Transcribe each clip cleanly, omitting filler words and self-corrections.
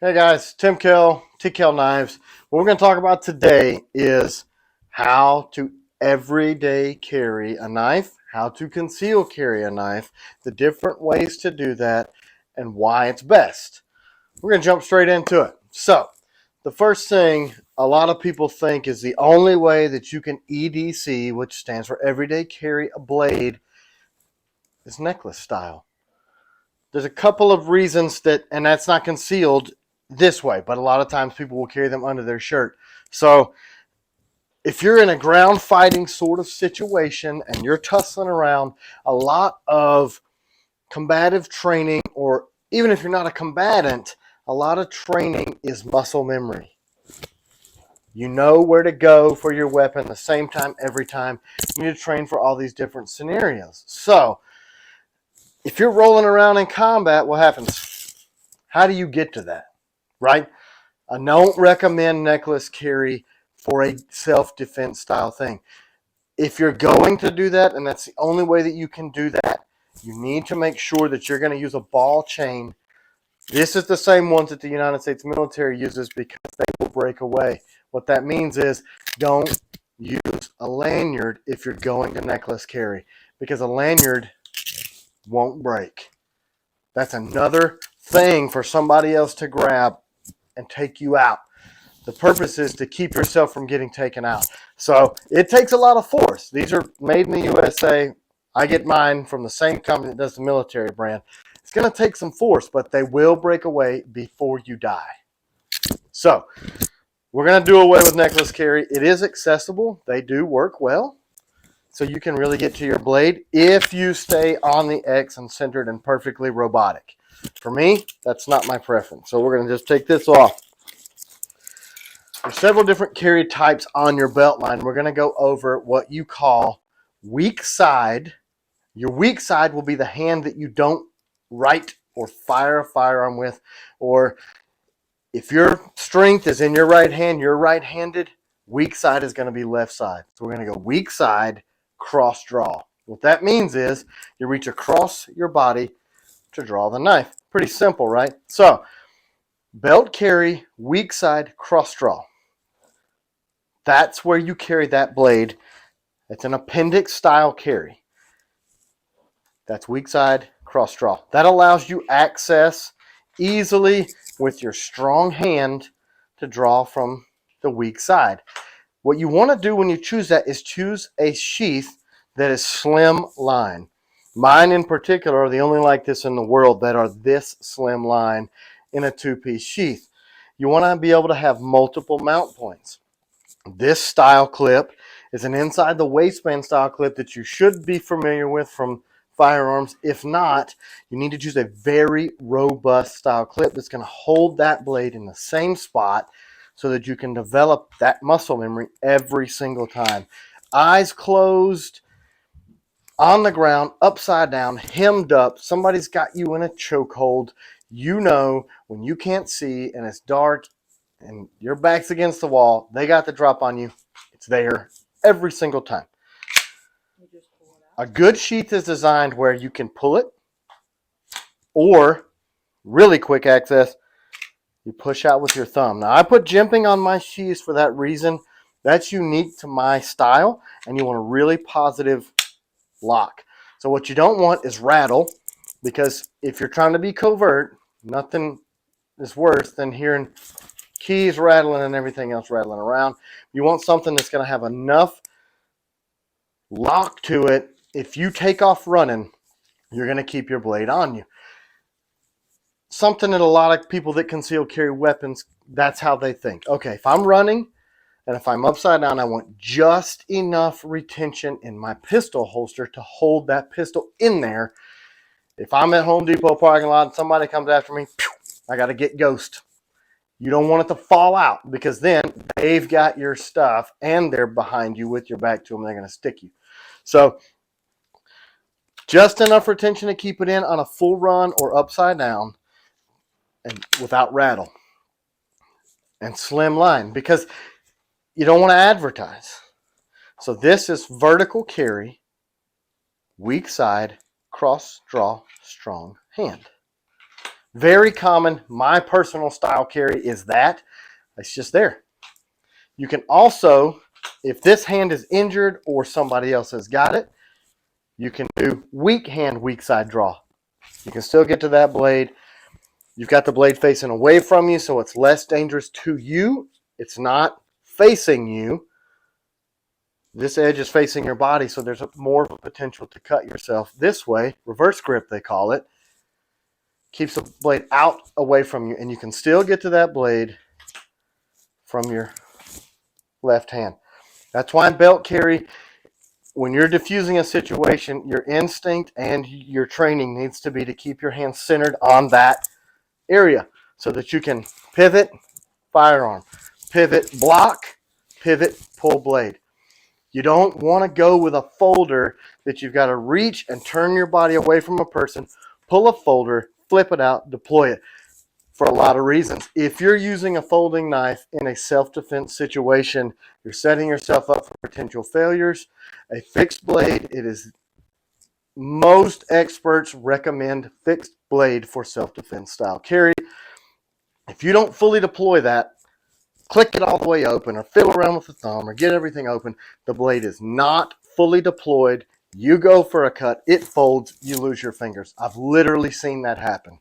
Hey guys, Tim Kell, TKL Knives. What we're going to talk about today is how to everyday carry a knife, how to conceal carry a knife, the different ways to do that, and why it's best. We're going to jump straight into it. So, the first thing a lot of people think is the only way that you can EDC, which stands for everyday carry a blade, is necklace style. There's a couple of reasons that, and that's not concealed this way, but a lot of times people will carry them under their shirt. So if you're in a ground fighting sort of situation and you're tussling around, a lot of combative training, or even if you're not a combatant, a lot of training is muscle memory. You know where to go for your weapon the same time every time. You need to train for all these different scenarios. So if you're rolling around in combat, what happens? How do you get to that, right? I don't recommend necklace carry for a self-defense style thing. If you're going to do that, and that's the only way that you can do that, you need to make sure that you're going to use a ball chain. This is the same ones that the United States military uses because they will break away. What that means is don't use a lanyard if you're going to necklace carry, because a lanyard won't break. That's another thing for somebody else to grab and take you out. The purpose is to keep yourself from getting taken out. So it takes a lot of force. These are made in the USA. I get mine from the same company that does the military brand. It's going to take some force, but they will break away before you die. So we're going to do away with necklace carry. It is accessible. They do work well. So you can really get to your blade if you stay on the X and centered and perfectly robotic. For me, that's not my preference. So we're going to just take this off. There's several different carry types on your belt line. We're going to go over what you call weak side. Your weak side will be the hand that you don't right or fire a firearm with, or if your strength is in your right hand, you're right-handed, weak side is going to be left side. So we're going to go weak side, cross draw. What that means is you reach across your body to draw the knife. Pretty simple, right? So belt carry, weak side, cross draw. That's where you carry that blade. It's an appendix style carry. That's weak side, cross draw. That allows you access easily with your strong hand to draw from the weak side. What you want to do when you choose that is choose a sheath that is slim line. Mine in particular are the only like this in the world that are this slim line in a two-piece sheath. You want to be able to have multiple mount points. This style clip is an inside the waistband style clip that you should be familiar with from firearms. If not, you need to choose a very robust style clip that's going to hold that blade in the same spot so that you can develop that muscle memory every single time. Eyes closed, on the ground, upside down, hemmed up. Somebody's got you in a chokehold. You know when you can't see and it's dark and your back's against the wall, they got the drop on you. It's there every single time. A good sheath is designed where you can pull it, or really quick access, you push out with your thumb. Now I put jimping on my sheaths for that reason. That's unique to my style, and you want a really positive lock. So what you don't want is rattle, because if you're trying to be covert, nothing is worse than hearing keys rattling and everything else rattling around. You want something that's going to have enough lock to it. If you take off running, you're going to keep your blade on you. Something that a lot of people that conceal carry weapons, that's how they think. Okay, if I'm running and if I'm upside down, I want just enough retention in my pistol holster to hold that pistol in there. If I'm at Home Depot parking lot and somebody comes after me, I got to get ghost. You don't want it to fall out, because then they've got your stuff and they're behind you with your back to them. They're going to stick you. So just enough retention to keep it in on a full run or upside down and without rattle. And slim line, because you don't want to advertise. So this is vertical carry, weak side, cross draw, strong hand. Very common. My personal style carry is that. It's just there. You can also, if this hand is injured or somebody else has got it, you can do weak hand, weak side draw. You can still get to that blade. You've got the blade facing away from you, so it's less dangerous to you. It's not facing you. This edge is facing your body, so there's more of a potential to cut yourself. This way, reverse grip they call it, keeps the blade out away from you, and you can still get to that blade from your left hand. That's why in belt carry, when you're diffusing a situation, your instinct and your training needs to be to keep your hand centered on that area so that you can pivot, firearm, pivot, block, pivot, pull blade. You don't want to go with a folder that you've got to reach and turn your body away from a person, pull a folder, flip it out, deploy it for a lot of reasons. If you're using a folding knife in a self-defense situation, you're setting yourself up for potential failures. A fixed blade, it is most experts recommend fixed blade for self-defense style carry. If you don't fully deploy that, click it all the way open or fiddle around with the thumb or get everything open, the blade is not fully deployed. You go for a cut, it folds, you lose your fingers. I've literally seen that happen.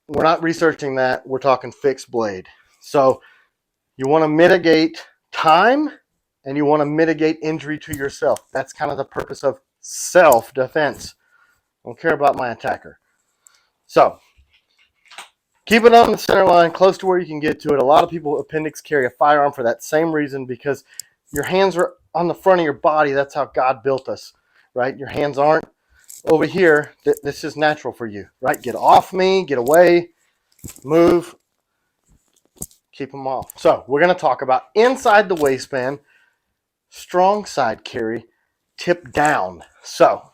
We're not researching that. We're talking fixed blade. So you want to mitigate time and you want to mitigate injury to yourself. That's kind of the purpose of self-defense. I don't care about my attacker. So keep it on the center line, close to where you can get to it. A lot of people appendix carry a firearm for that same reason, because your hands are on the front of your body. That's how God built us, right? Your hands aren't over here. This is natural for you, right? Get off me, get away, move, keep them off. So we're going to talk about inside the waistband, strong side carry, tip down. So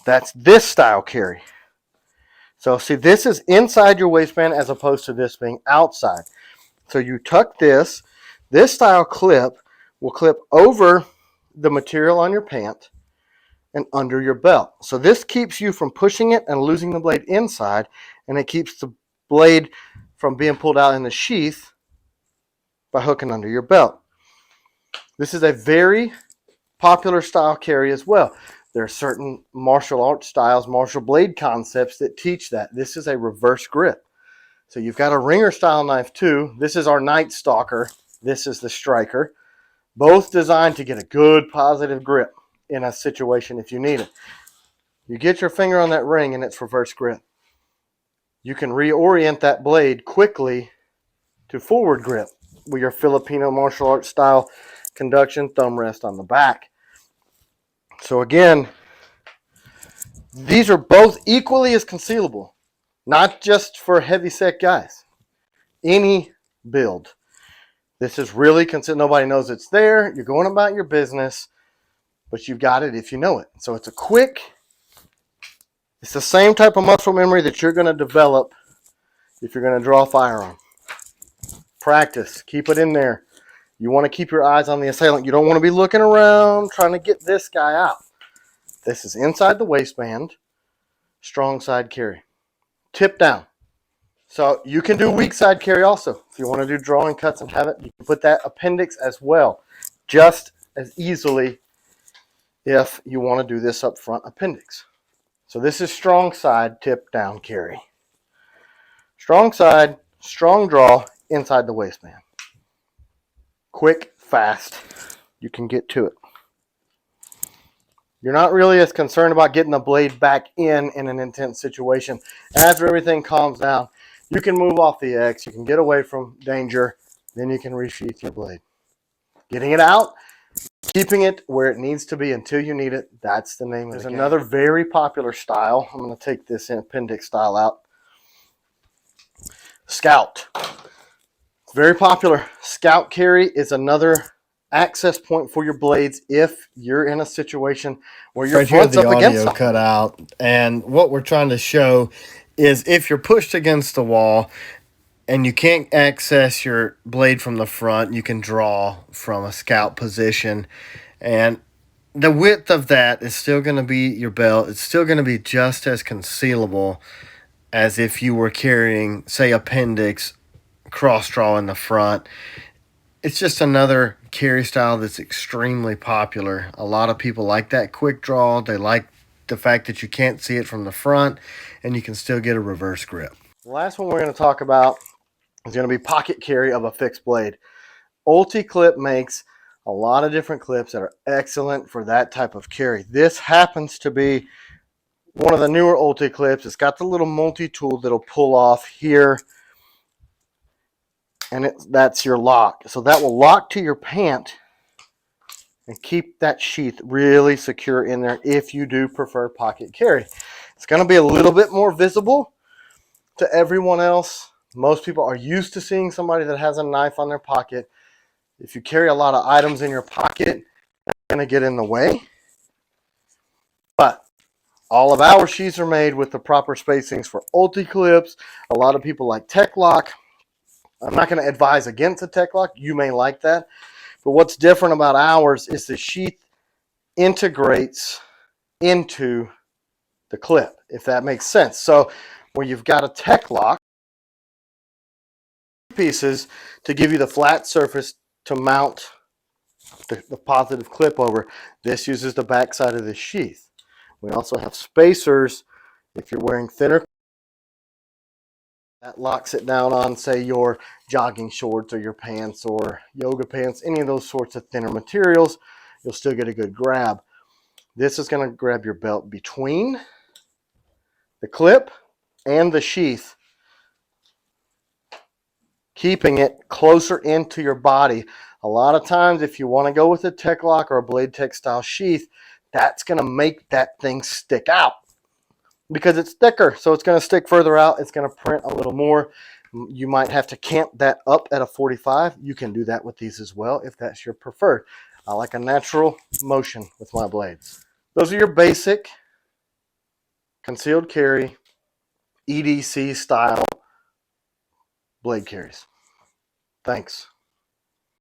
that's this style carry. So see, this is inside your waistband as opposed to this being outside. So you tuck this. This style clip will clip over the material on your pant and under your belt. So this keeps you from pushing it and losing the blade inside, and it keeps the blade from being pulled out in the sheath by hooking under your belt. This is a very popular style carry as well. There are certain martial arts styles, martial blade concepts that teach that. This is a reverse grip. So you've got a ringer style knife too. This is our Night Stalker. This is the Striker. Both designed to get a good positive grip in a situation if you need it. You get your finger on that ring and it's reverse grip. You can reorient that blade quickly to forward grip with your Filipino martial arts style conduction, thumb rest on the back. So again, these are both equally as concealable, not just for heavy set guys. Any build. This is really concealed. Nobody knows it's there. You're going about your business, but you've got it if you know it. So it's it's the same type of muscle memory that you're going to develop if you're going to draw a firearm. Practice. Keep it in there. You want to keep your eyes on the assailant. You don't want to be looking around trying to get this guy out. This is inside the waistband, strong side carry. Tip down. So you can do weak side carry also. If you want to do drawing cuts and have it, you can put that appendix as well, just as easily if you want to do this up front appendix. So this is strong side, tip down carry. Strong side, strong draw, inside the waistband. Quick, fast, you can get to it. You're not really as concerned about getting the blade back in an intense situation. After everything calms down, you can move off the X, you can get away from danger, then you can resheath your blade. Getting it out, keeping it where it needs to be until you need it, that's the name of the game. There's another very popular style. I'm going to take this appendix style out. Scout. It's very popular. Scout carry is another access point for your blades if you're in a situation where your front's up against something. Cut out, and what we're trying to show is if you're pushed against the wall and you can't access your blade from the front, you can draw from a scout position, and the width of that is still going to be your belt. It's still going to be just as concealable as if you were carrying, say, appendix cross draw in the front. It's just another carry style that's extremely popular. A lot of people like that quick draw. They like the fact that you can't see it from the front and you can still get a reverse grip. The last one we're going to talk about is going to be pocket carry of a fixed blade. Ulti clip makes a lot of different clips that are excellent for that type of carry. This happens to be one of the newer Ulti clips. It's got the little multi-tool that'll pull off here, and that's your lock. So that will lock to your pant and keep that sheath really secure in there if you do prefer pocket carry. It's going to be a little bit more visible to everyone else. Most people are used to seeing somebody that has a knife on their pocket. If you carry a lot of items in your pocket, that's going to get in the way. But all of our sheaths are made with the proper spacings for Ulti clips. A lot of people like Tech Lock. I'm not going to advise against a Tech Lock. You may like that. But what's different about ours is the sheath integrates into the clip, if that makes sense. So where you've got a Tech Lock pieces to give you the flat surface to mount the positive clip over, this uses the back side of the sheath. We also have spacers if you're wearing thinner. That locks it down on, say, your jogging shorts or your pants or yoga pants, any of those sorts of thinner materials. You'll still get a good grab. This is going to grab your belt between the clip and the sheath, keeping it closer into your body. A lot of times, if you want to go with a Tech Lock or a Blade Tech style sheath, that's going to make that thing stick out because it's thicker. So it's going to stick further out. It's going to print a little more. You might have to camp that up at a 45. You can do that with these as well if that's your preferred. I like a natural motion with my blades. Those are your basic concealed carry EDC style blade carries. Thanks.